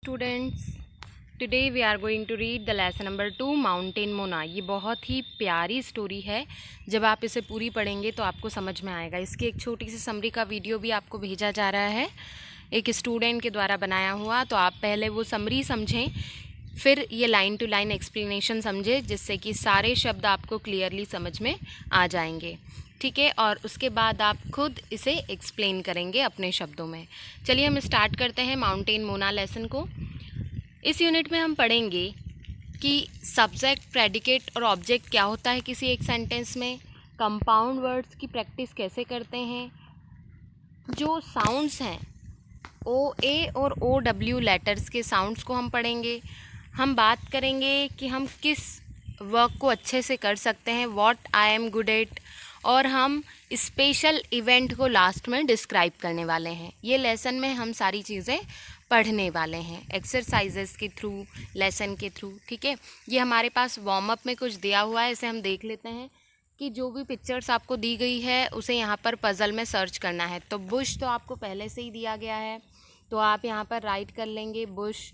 students, today we are going to read the lesson number 2 mountain Mona. ये बहुत ही प्यारी story है। जब आप इसे पूरी पढ़ेंगे तो आपको समझ में आएगा। इसकी एक छोटी सी समरी का वीडियो भी आपको भेजा जा रहा है एक स्टूडेंट के द्वारा बनाया हुआ। तो आप पहले वो समरी समझें, फिर ये लाइन टू लाइन एक्सप्लेनेशन समझें, जिससे कि सारे शब्द आपको क्लियरली समझ में आ जाएंगे। ठीक है, और उसके बाद आप खुद इसे एक्सप्लेन करेंगे अपने शब्दों में। चलिए हम स्टार्ट करते हैं माउंटेन मोना लेसन को। इस यूनिट में हम पढ़ेंगे कि सब्जेक्ट, प्रेडिकेट और ऑब्जेक्ट क्या होता है किसी एक सेंटेंस में, कंपाउंड वर्ड्स की प्रैक्टिस कैसे करते हैं, जो साउंड्स हैं ओ ए और ओ डब्ल्यू लेटर्स के साउंड्स को हम पढ़ेंगे। हम बात करेंगे कि हम किस वर्क को अच्छे से कर सकते हैं, what I am good at, और हम स्पेशल इवेंट को लास्ट में डिस्क्राइब करने वाले हैं। ये लेसन में हम सारी चीज़ें पढ़ने वाले हैं एक्सरसाइजेस के थ्रू, लेसन के थ्रू। ठीक है, ये हमारे पास वार्म अप में कुछ दिया हुआ है, इसे हम देख लेते हैं कि जो भी पिक्चर्स आपको दी गई है उसे यहाँ पर पज़ल में सर्च करना है। तो बुश तो आपको पहले से ही दिया गया है, तो आप यहाँ पर राइट कर लेंगे बुश।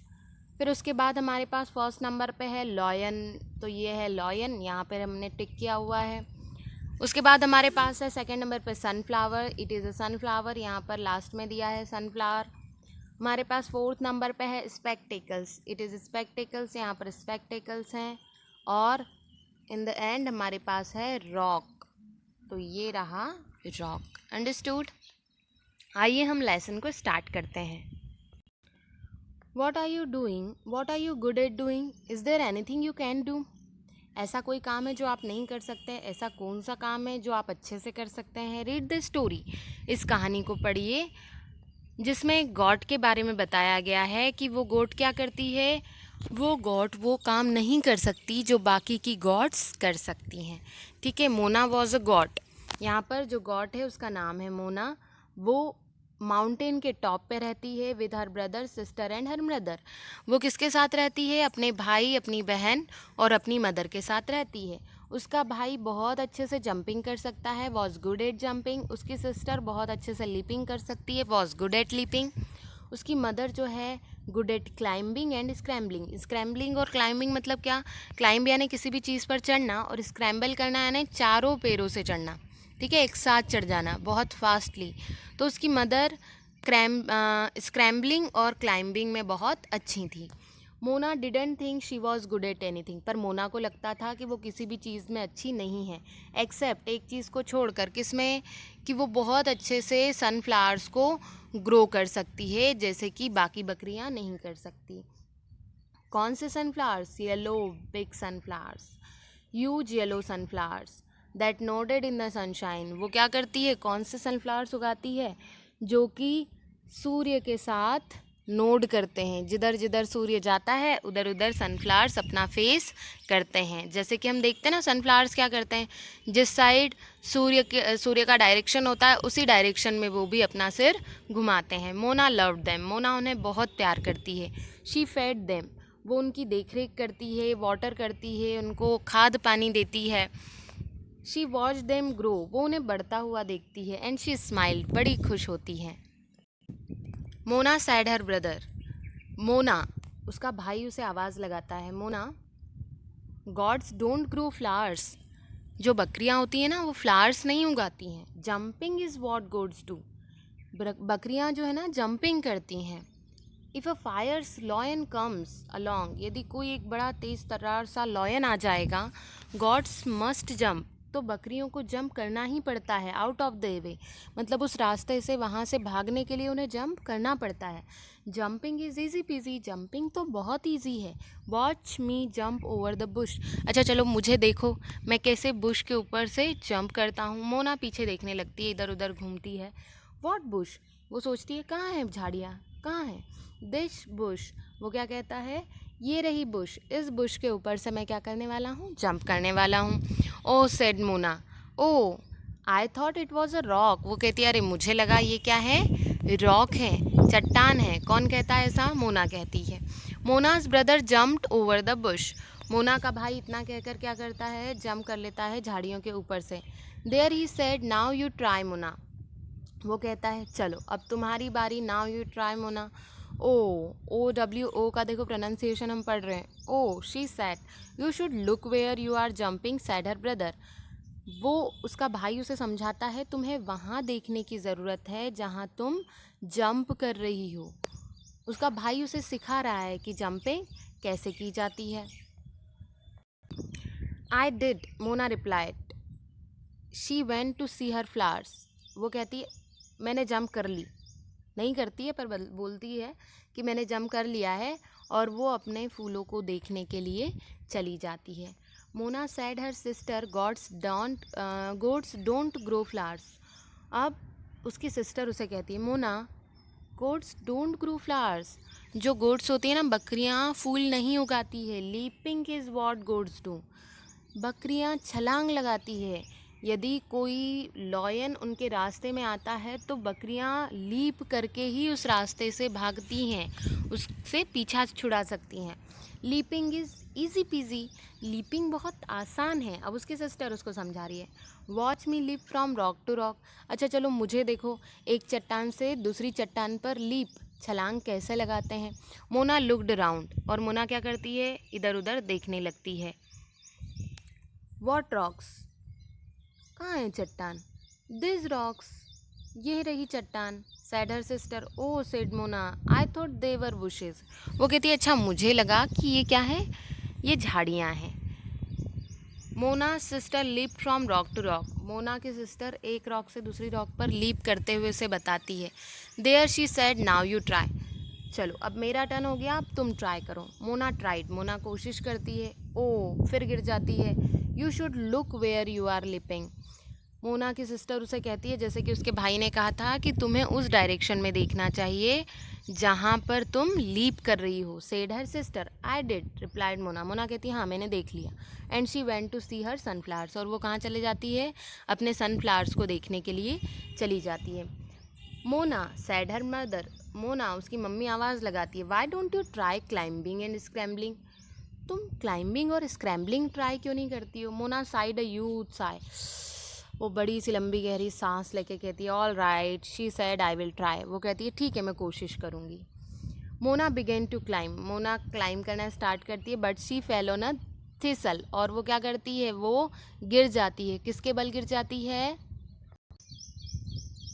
फिर उसके बाद हमारे पास फर्स्ट नंबर पे है लॉयन, तो ये है लॉयन, यहाँ पर हमने टिक किया हुआ है। उसके बाद हमारे पास है सेकंड नंबर पे sunflower, it is a sunflower, यहाँ पर लास्ट में दिया है सनफ्लावर। हमारे पास फोर्थ नंबर पे है स्पेक्टेकल्स, इट इज़ स्पेक्टेकल्स, यहाँ पर स्पेक्टेकल्स हैं। और इन द एंड हमारे पास है रॉक, तो ये रहा रॉक। अंडरस्टूड? आइए हम लेसन को स्टार्ट करते हैं। What are you doing? What are you good at doing? Is there anything you can do? ऐसा कोई काम है जो आप नहीं कर सकते? ऐसा कौन सा काम है जो आप अच्छे से कर सकते हैं? रीड द स्टोरी, इस कहानी को पढ़िए, जिसमें गॉड के बारे में बताया गया है कि वो गॉड क्या करती है। वो गॉड वो काम नहीं कर सकती जो बाकी की गॉड्स कर सकती हैं। ठीक है, मोना वॉज अ गॉड, यहाँ पर जो गॉड है उसका नाम है मोना। वो माउंटेन के टॉप पे रहती है with her brother, sister and her mother. वो किसके साथ रहती है? अपने भाई, अपनी बहन और अपनी मदर के साथ रहती है। उसका भाई बहुत अच्छे से जंपिंग कर सकता है, वॉज गुड एट जंपिंग। उसकी सिस्टर बहुत अच्छे से लीपिंग कर सकती है, वॉज गुड एट लीपिंग। उसकी मदर जो है good at climbing and scrambling. Scrambling और क्लाइंबिंग मतलब क्या? क्लाइंब यानी किसी भी चीज़ पर चढ़ना, और स्क्रैम्बल करना यानी चारों पैरों से चढ़ना। ठीक है, एक साथ चढ़ जाना बहुत फास्टली। तो उसकी मदर स्क्रैम्बलिंग और क्लाइंबिंग में बहुत अच्छी थी। Mona didn't think she was good at anything, पर मोना को लगता था कि वो किसी भी चीज़ में अच्छी नहीं है, एक्सेप्ट एक चीज़ को छोड़कर। किसमें? कि वो बहुत अच्छे से सनफ्लावर्स को ग्रो कर सकती है, जैसे कि बाकी बकरियां नहीं कर सकती। कौन से sunflowers? Yellow big sunflowers, huge yellow sunflowers that nodded in the sunshine. वो क्या करती है? कौन से सनफ्लावर्स उगाती है? जो कि सूर्य के साथ नोड करते हैं, जिधर जिधर सूर्य जाता है उधर उधर सनफ्लावर्स अपना फेस करते हैं। जैसे कि हम देखते हैं ना, सनफ्लावर्स क्या करते हैं, जिस साइड सूर्य का डायरेक्शन होता है उसी डायरेक्शन में वो भी अपना सिर घुमाते हैं। मोना लव्ड देम, मोना उन्हें बहुत प्यार करती है। शी फेड देम, वो उनकी देखरेख करती है, वाटर करती है, उनको खाद पानी देती है। शी वॉच देम ग्रो, वो उन्हें बढ़ता हुआ देखती है। एंड शी स्माइल्ड, बड़ी खुश होती है। Mona said her brother, Mona, उसका भाई उसे आवाज़ लगाता है, Mona goats don't grow flowers, जो बकरियां होती हैं ना वो फ्लावर्स नहीं उगाती हैं। Jumping is what God's do, बकरियां जो है ना जंपिंग करती हैं। If a fierce lion comes along, यदि कोई एक बड़ा तेज़ तर्रार सा लॉयन आ जाएगा, गॉड्स मस्ट जंप, तो बकरियों को जंप करना ही पड़ता है। आउट ऑफ द वे मतलब उस रास्ते से, वहाँ से भागने के लिए उन्हें जंप करना पड़ता है। Jumping is easy PG, jumping तो बहुत ईजी है। Watch me jump over the Bush, अच्छा चलो मुझे देखो मैं कैसे बुश के ऊपर से जंप करता हूँ। मोना पीछे देखने लगती है, इधर उधर घूमती है। वॉट बुश, वो सोचती है कहाँ है झाड़ियाँ, कहाँ है। दिस बुश, वो क्या कहता है, ये रही बुश, इस बुश के ऊपर से मैं क्या करने वाला हूँ, जंप करने वाला हूँ। Oh said Mona, oh I thought it was a rock, वो कहती है अरे मुझे लगा ये क्या है, रॉक है, चट्टान है। कौन कहता है ऐसा? मोना कहती है। Mona's brother jumped over the bush, Mona का भाई इतना कहकर क्या करता है, जंप कर लेता है झाड़ियों के ऊपर से। There he said now you try Mona, वो कहता है चलो अब तुम्हारी बारी, now you try Mona. O का देखो प्रोनाउंसिएशन हम पढ़ रहे हैं, O. She said you should look where you are jumping, said her brother. वो उसका भाई उसे समझाता है, तुम्हें वहाँ देखने की ज़रूरत है जहाँ तुम जंप कर रही हो। उसका भाई उसे सिखा रहा है कि जंपिंग कैसे की जाती है। I did, Mona replied. She went to see her flowers. वो कहती है मैंने जंप कर ली, नहीं करती है पर बोलती है कि मैंने जंप कर लिया है, और वो अपने फूलों को देखने के लिए चली जाती है। Mona said her sister goats don't grow flowers. अब उसकी सिस्टर उसे कहती है, Mona goats don't grow flowers. जो गोड्स होती है ना, बकरियाँ फूल नहीं उगाती है। Leaping is what goats do. बकरियाँ छलांग लगाती है। यदि कोई लॉयन उनके रास्ते में आता है तो बकरियाँ लीप करके ही उस रास्ते से भागती हैं, उससे पीछा छुड़ा सकती हैं। Leaping is easy PG. Leaping बहुत आसान है। अब उसकी सिस्टर उसको समझा रही है, watch me leap from rock to rock. अच्छा चलो मुझे देखो, एक चट्टान से दूसरी चट्टान पर लीप छलांग कैसे लगाते हैं। मोना लुक्ड अराउंड, और मोना क्या करती है, इधर उधर देखने लगती है। वॉट रॉक्स, कहाँ है चट्टान। दिस रॉक्स, ये रही चट्टान। Said her sister, oh said Mona I thought they were bushes. वो कहती है अच्छा मुझे लगा कि ये क्या है, ये झाड़ियाँ हैं। Mona sister leap from rock to rock. Mona की सिस्टर एक रॉक से दूसरी रॉक पर लीप करते हुए उसे बताती है। There she said now you try. चलो अब मेरा टर्न हो गया, अब तुम ट्राई करो। मोना ट्राइड, मोना कोशिश करती है, ओ फिर गिर जाती है। You should look where you are leaping. Mona की सिस्टर उसे कहती है, जैसे कि उसके भाई ने कहा था कि तुम्हें उस डायरेक्शन में देखना चाहिए जहाँ पर तुम लीप कर रही हो। Said her sister, I did, replied Mona. Mona कहती है हाँ मैंने देख लिया। And she went to see her sunflowers, और वो कहाँ चले जाती है, अपने सनफ्लावर्स को देखने के लिए चली जाती है। Mona said her mother, Mona उसकी मम्मी आवाज़ लगाती है, why don't you try climbing and scrambling. तुम क्लाइंबिंग और स्क्रैम्बलिंग ट्राई क्यों नहीं करती हो। Mona sighed a huge sigh, वो बड़ी सी लंबी गहरी सांस लेके कहती है, all right she said I will try. वो कहती है ठीक है मैं कोशिश करूँगी। Mona began to climb, Mona climb करना स्टार्ट करती है, but she fell on a thistle. और वो क्या करती है, वो गिर जाती है। किसके बल गिर जाती है।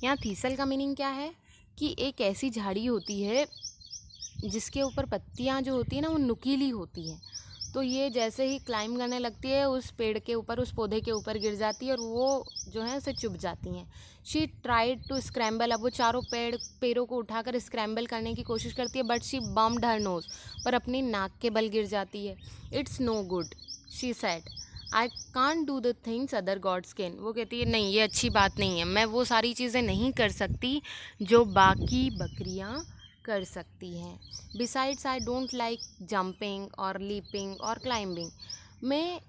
यहाँ थीसल का मीनिंग क्या है कि एक ऐसी झाड़ी होती है जिसके ऊपर पत्तियाँ जो होती है ना वो नुकीली होती हैं। तो ये जैसे ही क्लाइंब करने लगती है उस पेड़ के ऊपर, उस पौधे के ऊपर गिर जाती है और वो जो है उसे चुभ जाती हैं। शी ट्राइड टू स्क्रैम्बल, अब वो चारों पैरों को उठाकर स्क्रैम्बल करने की कोशिश करती है, but she bumped her nose, पर अपनी नाक के बल गिर जाती है। It's no good she said, I can't do the things other goats can. वो कहती है नहीं ये अच्छी बात नहीं है, मैं वो सारी चीज़ें नहीं कर सकती जो बाकी बकरियाँ कर सकती हैं। Besides I don't like jumping और लीपिंग और क्लाइंबिंग। मैं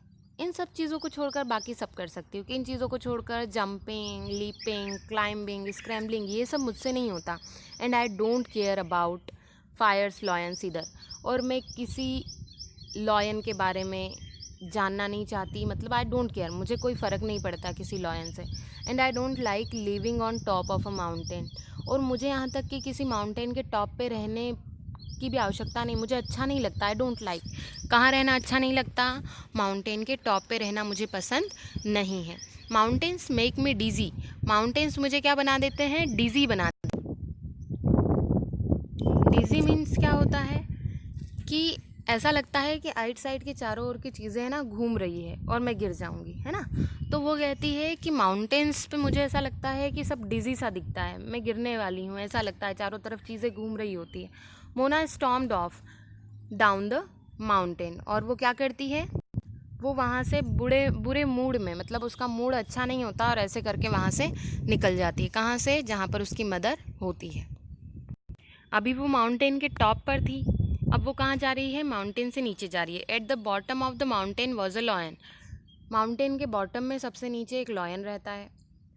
इन सब चीज़ों को छोड़कर बाकी सब कर सकती हूँ, कि इन चीज़ों को छोड़कर जंपिंग, लीपिंग, क्लाइंबिंग, स्क्रैम्बलिंग ये सब मुझसे नहीं होता। And I don't care about fierce lions इधर, और मैं किसी लॉयन के बारे में जानना नहीं चाहती, मतलब आई डोंट केयर, मुझे कोई फ़र्क नहीं पड़ता किसी लॉयन से। And I don't like living on top of a mountain, और मुझे यहाँ तक कि किसी माउंटेन के टॉप पे रहने की भी आवश्यकता नहीं, मुझे अच्छा नहीं लगता। आई डोंट लाइक, कहाँ रहना अच्छा नहीं लगता, माउंटेन के टॉप पे रहना मुझे पसंद नहीं है। Mountains make me digi, mountains मुझे क्या बना देते हैं, डिज़ी बना। डिज़ी मीन्स क्या होता है कि ऐसा लगता है कि आइट साइड के चारों ओर की चीज़ें हैं ना घूम रही है और मैं गिर जाऊंगी, है ना। तो वो कहती है कि माउंटेन्स पे मुझे ऐसा लगता है कि सब डिज़ी सा दिखता है, मैं गिरने वाली हूँ, ऐसा लगता है चारों तरफ चीज़ें घूम रही होती है। Mona stormed of down the mountain, और वो क्या करती है, वो वहाँ से बुरे मूड में, मतलब उसका मूड अच्छा नहीं होता और ऐसे करके वहाँ से निकल जाती है। कहाँ से, जहाँ पर उसकी मदर होती है। अभी वो माउंटेन के टॉप पर थी, अब वो कहाँ जा रही है, माउंटेन से नीचे जा रही है। At the bottom of the mountain was a lion, mountain के बॉटम में सबसे नीचे एक लॉयन रहता है।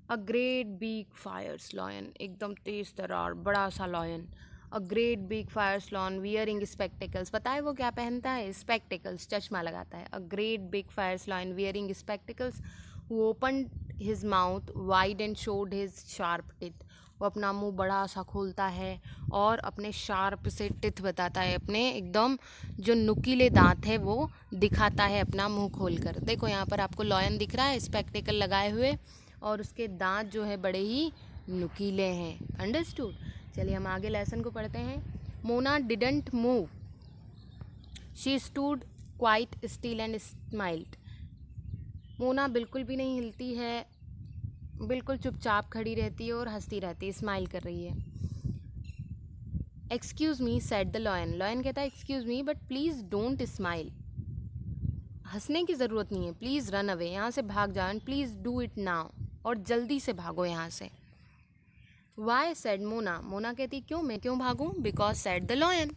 A great big fierce lion, एकदम तेज तरार बड़ा सा lion. A great big fierce lion wearing spectacles, पता है वो क्या पहनता है, स्पेक्टिकल्स, चश्मा लगाता है। A great big fierce lion wearing spectacles who open his mouth wide and showed his sharp teeth, वो अपना मुंह बड़ा सा खोलता है और अपने शार्प से टिथ बताता है, अपने एकदम जो नुकीले दांत है वो दिखाता है अपना मुंह खोलकर। देखो यहाँ पर आपको लॉयन दिख रहा है स्पेक्टेकल लगाए हुए, और उसके दांत जो है बड़े ही नुकीले हैं। अंडरस्टूड। चलिए हम आगे लेसन को पढ़ते हैं। Mona didn't move, she stood quite still and smiled. Mona बिल्कुल भी नहीं हिलती है, बिल्कुल चुपचाप खड़ी रहती है और हंसती रहती है, स्माइल कर रही है। Excuse me said the lion, lion कहता है excuse me but please don't smile, हंसने की ज़रूरत नहीं है, प्लीज़ रन अवे, यहाँ से भाग जाओ, and please do it now, और जल्दी से भागो यहाँ से। वाई सेड मोना, मोना कहती क्यों, मैं क्यों भागूं, because said the lion,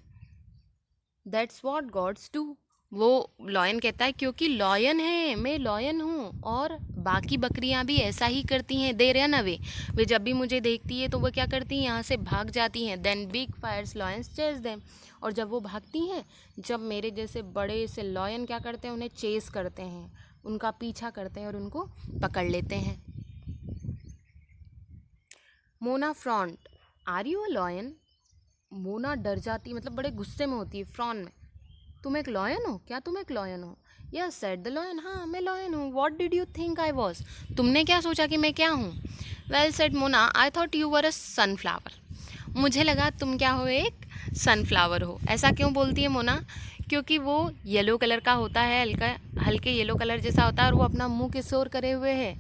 that's what God's do. वो लॉयन कहता है क्योंकि लॉयन है, मैं लॉयन हूँ, और बाकी बकरियाँ भी ऐसा ही करती हैं, दे रन अवे, वे जब भी मुझे देखती है तो वो क्या करती हैं, यहाँ से भाग जाती हैं। Then big fierce lions chase them, और जब वो भागती हैं, जब मेरे जैसे बड़े से लॉयन क्या करते हैं, उन्हें चेस करते हैं, उनका पीछा करते हैं और उनको पकड़ लेते हैं। Mona frowned, are you a lion, Mona डर जाती, मतलब बड़े गुस्से में होती है, फ्रॉन में, तुम एक लॉयन हो क्या, तुम एक लॉयन हो। यस सेड द लॉयन, हाँ मैं लॉयन हूँ। What did you think I was, तुमने क्या सोचा कि मैं क्या हूँ। Well said Mona, I thought you were a sunflower, मुझे लगा तुम क्या हो, एक सनफ्लावर हो। ऐसा क्यों बोलती है मोना, क्योंकि वो येलो कलर का होता है, हल्के येलो कलर जैसा होता है, और वो अपना मुंह किस ओर करे हुए है,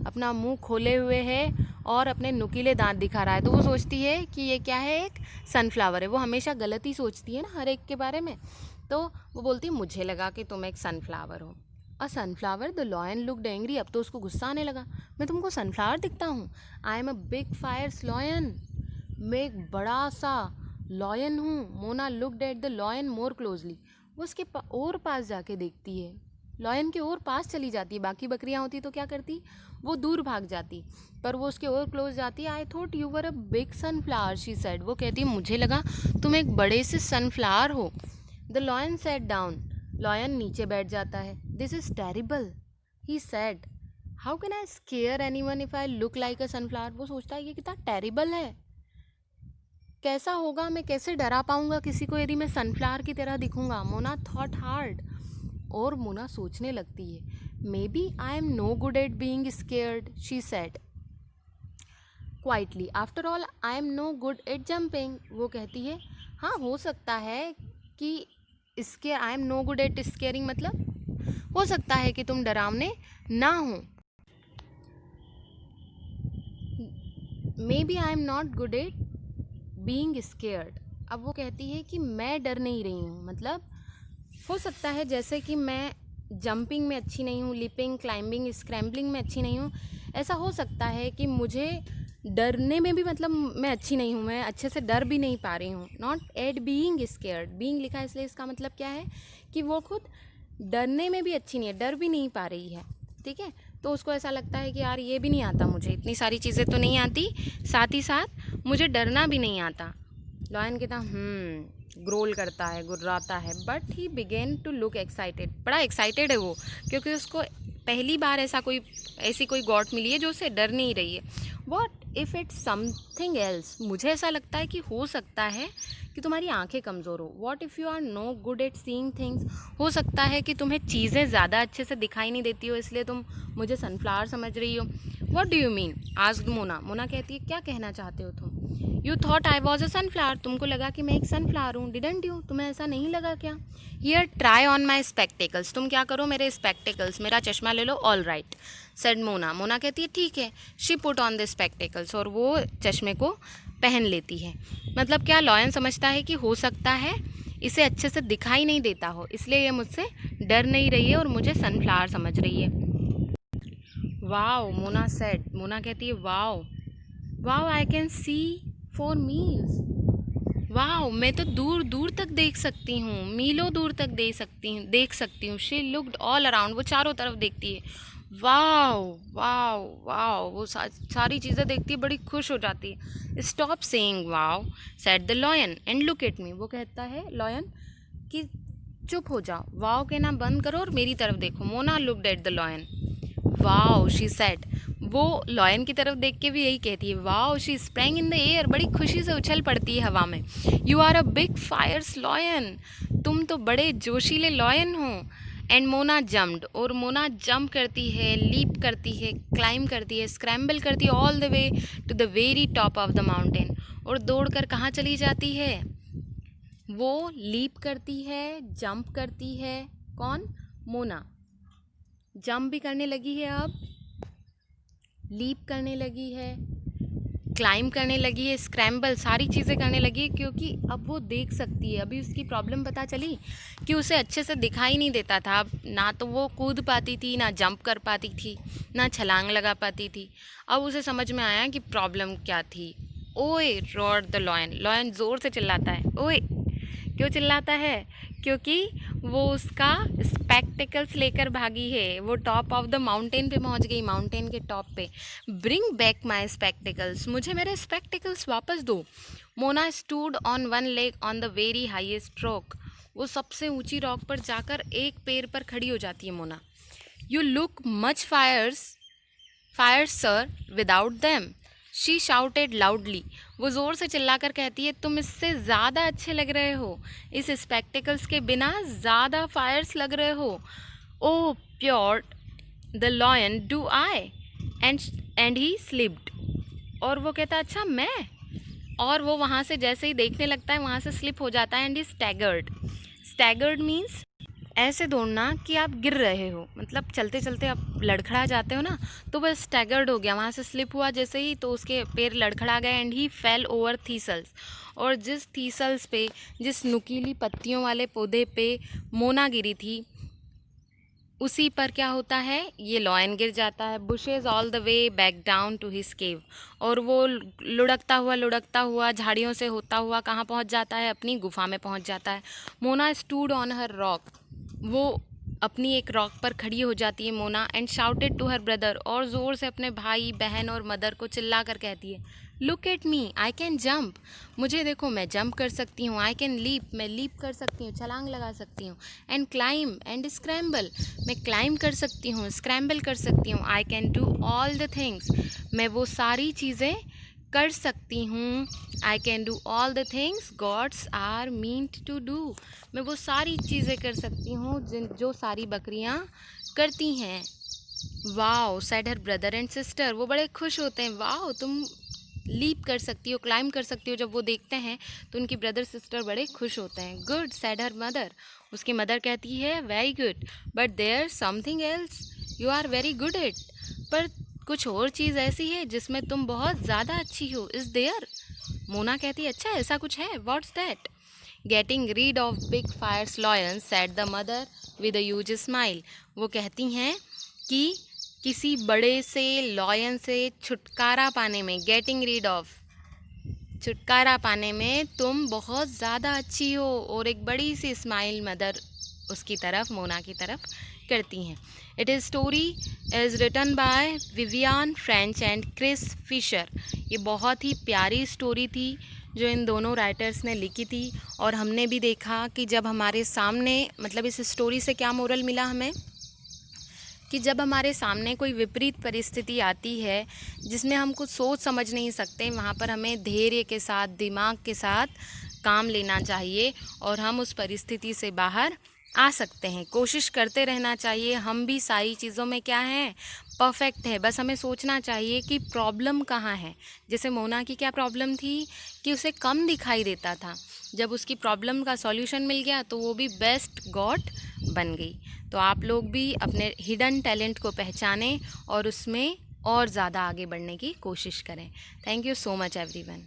अपना मुंह खोले हुए है और अपने नुकीले दांत दिखा रहा है, तो वो सोचती है कि ये क्या है, एक सनफ्लावर है। वो हमेशा गलत ही सोचती है ना हर एक के बारे में, तो वो बोलती है मुझे लगा कि तुम एक सनफ्लावर हो। A sunflower, the lion looked angry, अब तो उसको गुस्सा आने लगा, मैं तुमको सनफ्लावर दिखता हूँ, I am a big fierce lion, मैं एक बड़ा सा लॉयन हूँ। Mona looked at the lion more closely, वो उसके और पास जाके देखती है, लॉयन के और पास चली जाती है। बाकी बकरियाँ होती तो क्या करती, वो दूर भाग जाती, पर वो उसके और क्लोज जाती है। I thought you were a big sunflower, she said, वो कहती मुझे लगा तुम एक बड़े से सनफ्लावर हो। The lion set down, lion नीचे बैठ जाता है। This is terrible, he said, how can I square anyone if I look like a sunflower. वो सोचता है ये कितना टेरिबल है, कैसा होगा, मैं कैसे डरा पाऊंगा किसी को यदि मैं सनफ्लावर की तरह दिखूंगा। मोना थॉट हार्ड, और मोना सोचने लगती है, maybe I am no good at being scared, she said quietly, after all I am no good at jumping. वो कहती है हाँ हो सकता है कि इसके, I am no good at scaring मतलब हो सकता है कि तुम डरावने ना हो। Maybe I am not good at being scared, अब वो कहती है कि मैं डर नहीं रही हूँ, मतलब हो सकता है जैसे कि मैं जंपिंग में अच्छी नहीं हूँ, लिपिंग, क्लाइंबिंग, स्क्रैम्बलिंग में अच्छी नहीं हूँ, ऐसा हो सकता है कि मुझे डरने में भी, मतलब मैं अच्छी नहीं हूँ, मैं अच्छे से डर भी नहीं पा रही हूँ। Not at being scared, being लिखा है इसलिए इसका मतलब क्या है कि वो खुद डरने में भी अच्छी नहीं है, डर भी नहीं पा रही है, ठीक है। तो उसको ऐसा लगता है कि यार ये भी नहीं आता मुझे, इतनी सारी चीज़ें तो नहीं आती, साथ ही साथ मुझे डरना भी नहीं आता। लॉयन कहता ग्रोल करता है, गुर्राता है, but he began to look excited, बड़ा एक्साइटेड है वो, क्योंकि उसको पहली बार ऐसी कोई गॉड मिली है जो उसे डर नहीं रही है। What if it's something else, मुझे ऐसा लगता है कि हो सकता है कि तुम्हारी आंखें कमज़ोर हो। What if you are no good at seeing things, हो सकता है कि तुम्हें चीज़ें ज़्यादा अच्छे से दिखाई नहीं देती हो, इसलिए तुम मुझे सनफ्लावर समझ रही हो। What do you mean, asked Mona, Mona कहती है क्या कहना चाहते हो तुम। You thought I was a sunflower, तुमको लगा कि मैं एक सनफ्लावर हूँ, डिडंट यू, तुम्हें ऐसा नहीं लगा क्या। Here try on my spectacles, तुम क्या करो मेरे स्पेक्टिकल्स, मेरा चश्मा ले लो। All right said Mona, Mona कहती है ठीक है। She put on the spectacles, और वो चश्मे को पहन लेती है। मतलब क्या, लॉयन समझता है कि हो सकता है इसे अच्छे से दिखाई नहीं देता हो, इसलिए ये मुझसे डर नहीं रही है और मुझे सनफ्लावर समझ रही है। वाओ मोना सेड, मोना कहती है wow, wow I can see for meals, wow मैं तो दूर दूर तक देख सकती हूँ, मीलों दूर तक देख सकती हूँ। शी लुक्ड ऑल अराउंड, वो चारों तरफ देखती है। वाओ वाओ वाओ, वो सारी चीज़ें देखती है, बड़ी खुश हो जाती है। Stop saying wow said the lion and look at मी, वो कहता है लॉयन कि चुप हो जाओ, वाओ कहना बंद करो और मेरी तरफ देखो। Mona looked at the lion, wow she said, वो लॉयन की तरफ देख के भी यही कहती है, wow she sprang in the air, बड़ी खुशी से उछल पड़ती है हवा में। You are a big fierce lion, तुम तो बड़े जोशीले लॉयन हो। एंड मोना जम्प्ड, और मोना जंप करती है, लीप करती है, क्लाइम करती है, स्क्रैम्बल करती है all the way to the very top of the mountain. और दौड़कर कहाँ चली जाती है? वो लीप करती है, जंप करती है। कौन? मोना। जंप भी करने लगी है, अब लीप करने लगी है, क्लाइम करने लगी है, स्क्रैम्बल, सारी चीज़ें करने लगी है, क्योंकि अब वो देख सकती है। अभी उसकी प्रॉब्लम पता चली कि उसे अच्छे से दिखाई नहीं देता था। अब ना तो वो कूद पाती थी, ना जंप कर पाती थी, ना छलांग लगा पाती थी। अब उसे समझ में आया कि प्रॉब्लम क्या थी। ओए रॉड द लॉयन, लॉयन ज़ोर से चिल्लाता है। ओए क्यों चिल्लाता है? क्योंकि वो उसका स्पेक्टिकल्स लेकर भागी है। वो टॉप ऑफ द माउंटेन पे पहुंच गई, माउंटेन के टॉप पे। ब्रिंग बैक माई स्पेक्टिकल्स, मुझे मेरे स्पेक्टिकल्स वापस दो। Mona stood on one leg on the very highest rock, वो सबसे ऊंची रॉक पर जाकर एक पैर पर खड़ी हो जाती है Mona. You look much fire sir without them, she shouted loudly, वो ज़ोर से चिल्लाकर कहती है, तुम इससे ज़्यादा अच्छे लग रहे हो, इस स्पेक्टिकल्स के बिना ज़्यादा फायर्स लग रहे हो। Oh pure the lion do I, and he slipped, और वो कहता है अच्छा मैं, और वो वहाँ से जैसे ही देखने लगता है वहाँ से स्लिप हो जाता है। एंड ही स्टैगर्ड मीन्स ऐसे दौड़ना कि आप गिर रहे हो, मतलब चलते चलते आप लड़खड़ा जाते हो ना, तो वह स्टैगर्ड हो गया, वहाँ से स्लिप हुआ जैसे ही तो उसके पैर लड़खड़ा गए। एंड ही फेल ओवर थीसल्स, और जिस थीसल्स पे, जिस नुकीली पत्तियों वाले पौधे पे मोना गिरी थी, उसी पर क्या होता है, ये लॉयन गिर जाता है। Bushes all the way back down to his cave, और वो लुढ़कता हुआ झाड़ियों से होता हुआ कहाँ पहुँच जाता है? अपनी गुफा में पहुँच जाता है। Mona stood on her rock, वो अपनी एक रॉक पर खड़ी हो जाती है Mona. And shouted to her brother, और ज़ोर से अपने भाई बहन और मदर को चिल्ला कर कहती है, look at me, I can jump, मुझे देखो मैं जंप कर सकती हूँ। आई कैन लीप, मैं लीप कर सकती हूँ, छलांग लगा सकती हूँ। एंड क्लाइम एंड स्क्रैम्बल, मैं क्लाइम कर सकती हूँ, स्क्रैम्बल कर सकती हूँ। I can do all the things, मैं वो सारी चीज़ें कर सकती हूँ। I can do all the things goats are meant to do, मैं वो सारी चीज़ें कर सकती हूँ जो सारी बकरियाँ करती हैं। Wow said her brother and sister, वो बड़े खुश होते हैं। वाओ तुम लीप कर सकती हो, क्लाइम कर सकती हो। जब वो देखते हैं तो उनकी ब्रदर सिस्टर बड़े खुश होते हैं। गुड सेड हर मदर, उसकी मदर कहती है very good, but there something else you are very good at, पर कुछ और चीज़ ऐसी है जिसमें तुम बहुत ज़्यादा अच्छी हो। Is there? मोना कहती है अच्छा ऐसा कुछ है, what's that? Getting rid of big fierce lion said the mother with a huge smile, वो कहती हैं कि किसी बड़े से लॉयन से छुटकारा पाने में, गेटिंग रीड ऑफ, छुटकारा पाने में तुम बहुत ज़्यादा अच्छी हो। और एक बड़ी सी स्माइल मदर उसकी तरफ, मोना की तरफ करती हैं। It is story is written by Vivian French and Chris Fisher, ये बहुत ही प्यारी स्टोरी थी जो इन दोनों राइटर्स ने लिखी थी। और हमने भी देखा कि जब हमारे सामने, मतलब इस स्टोरी से क्या मोरल मिला हमें, कि जब हमारे सामने कोई विपरीत परिस्थिति आती है जिसमें हम कुछ सोच समझ नहीं सकते, वहाँ पर हमें धैर्य के साथ, दिमाग के साथ काम लेना चाहिए और हम उस परिस्थिति से बाहर आ सकते हैं। कोशिश करते रहना चाहिए। हम भी सारी चीज़ों में क्या हैं, परफेक्ट है, बस हमें सोचना चाहिए कि प्रॉब्लम कहाँ है। जैसे मोना की क्या प्रॉब्लम थी कि उसे कम दिखाई देता था, जब उसकी प्रॉब्लम का सॉल्यूशन मिल गया तो वो भी बेस्ट गॉड बन गई। तो आप लोग भी अपने हिडन टैलेंट को पहचानें और उसमें और ज़्यादा आगे बढ़ने की कोशिश करें। Thank you so much everyone.